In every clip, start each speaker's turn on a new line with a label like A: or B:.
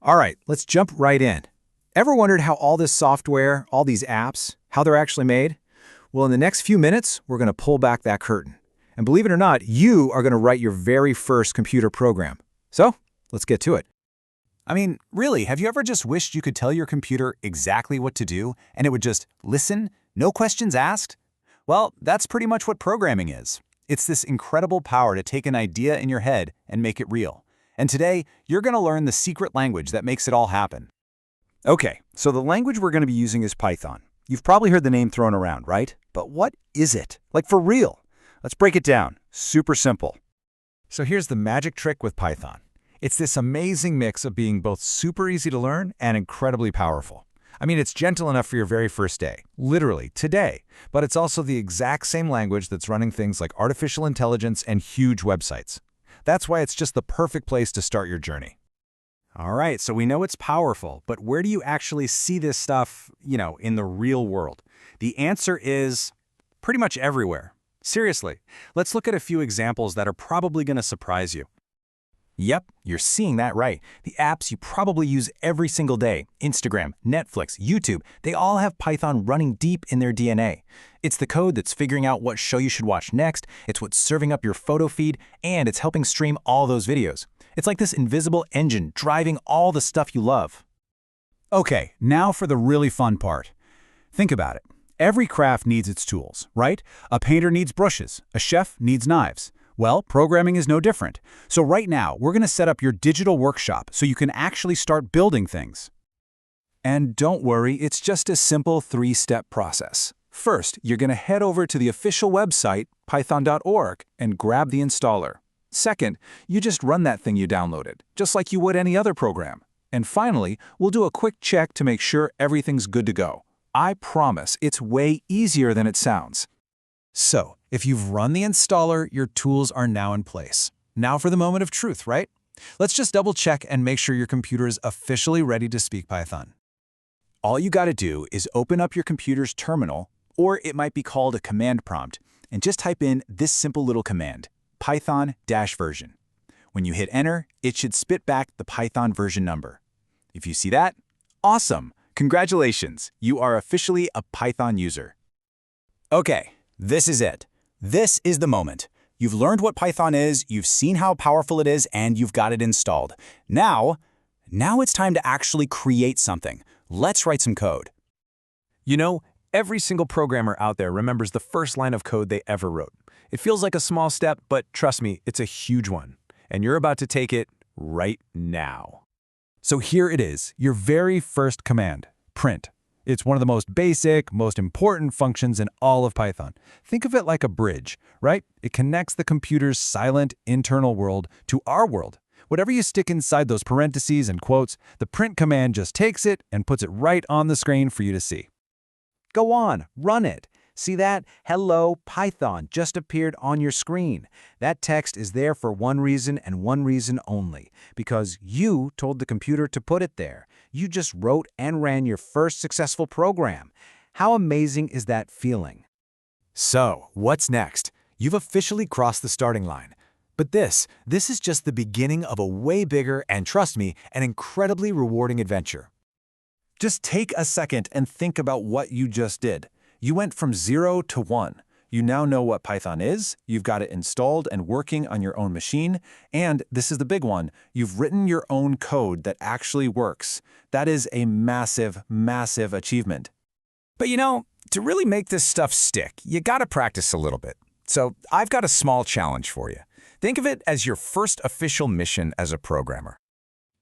A: All right, let's jump right in. Ever wondered how all this software, all these apps, how they're actually made? Well, in the next few minutes, we're going to pull back that curtain. And believe it or not, you are going to write your very first computer program. So, let's get to it.
B: I mean, really, have you ever just wished you could tell your computer exactly what to do and it would just listen, no questions asked? Well, that's pretty much what programming is. It's this incredible power to take an idea in your head and make it real. And today, you're going to learn the secret language that makes it all happen.
C: Okay, so the language we're going to be using is Python. You've probably heard the name thrown around, right? But what is it? Like for real? Let's break it down. Super simple.
D: So here's the magic trick with Python. It's this amazing mix of being both super easy to learn and incredibly powerful. I mean, it's gentle enough for your very first day, literally today, but it's also the exact same language that's running things like artificial intelligence and huge websites. That's why it's just the perfect place to start your journey.
B: All right, so we know it's powerful, but where do you actually see this stuff, in the real world? The answer is pretty much everywhere. Seriously, let's look at a few examples that are probably going to surprise you.
A: Yep, you're seeing that right. The apps you probably use every single day, Instagram, Netflix, YouTube, they all have Python running deep in their DNA. It's the code that's figuring out what show you should watch next, it's what's serving up your photo feed, and it's helping stream all those videos. It's like this invisible engine driving all the stuff you love.
C: Okay, now for the really fun part. Think about it. Every craft needs its tools, right? A painter needs brushes, a chef needs knives. Well, programming is no different. So right now, we're going to set up your digital workshop so you can actually start building things. And don't worry, it's just a simple 3-step process. First, you're going to head over to the official website, python.org, and grab the installer. Second, you just run that thing you downloaded, just like you would any other program. And finally, we'll do a quick check to make sure everything's good to go. I promise it's way easier than it sounds.
D: So, if you've run the installer, your tools are now in place. Now for the moment of truth, right? Let's just double check and make sure your computer is officially ready to speak Python.
C: All you got to do is open up your computer's terminal, or it might be called a command prompt, and just type in this simple little command, Python-version. When you hit enter, it should spit back the Python version number. If you see that, awesome! Congratulations, you are officially a Python user. Okay, this is it. This is the moment. You've learned what Python is, you've seen how powerful it is, and you've got it installed. Now it's time to actually create something. Let's write some code.
B: Every single programmer out there remembers the first line of code they ever wrote. It feels like a small step, but trust me, it's a huge one. And you're about to take it right now.
D: So here it is, your very first command, print. It's one of the most basic, most important functions in all of Python. Think of it like a bridge, right? It connects the computer's silent internal world to our world. Whatever you stick inside those parentheses and quotes, the print command just takes it and puts it right on the screen for you to see.
A: Go on, run it. See that? Hello, Python just appeared on your screen. That text is there for one reason and one reason only, because you told the computer to put it there. You just wrote and ran your first successful program. How amazing is that feeling?
B: So, what's next? You've officially crossed the starting line. But this is just the beginning of a way bigger and, trust me, an incredibly rewarding adventure.
D: Just take a second and think about what you just did. You went from 0 to 1. You now know what Python is, you've got it installed and working on your own machine, and this is the big one, you've written your own code that actually works. That is a massive, massive achievement.
B: But to really make this stuff stick, you gotta practice a little bit. So I've got a small challenge for you. Think of it as your first official mission as a programmer.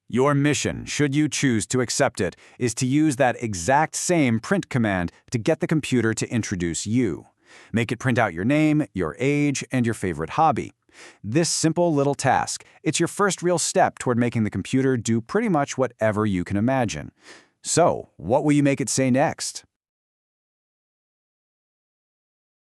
B: Your mission, should you choose to accept it, is to use that exact same print command to get the computer to introduce you. Make it print out your name, your age, and your favorite hobby. This simple little task, it's your first real step toward making the computer do pretty much whatever you can imagine. So, what will you make it say next?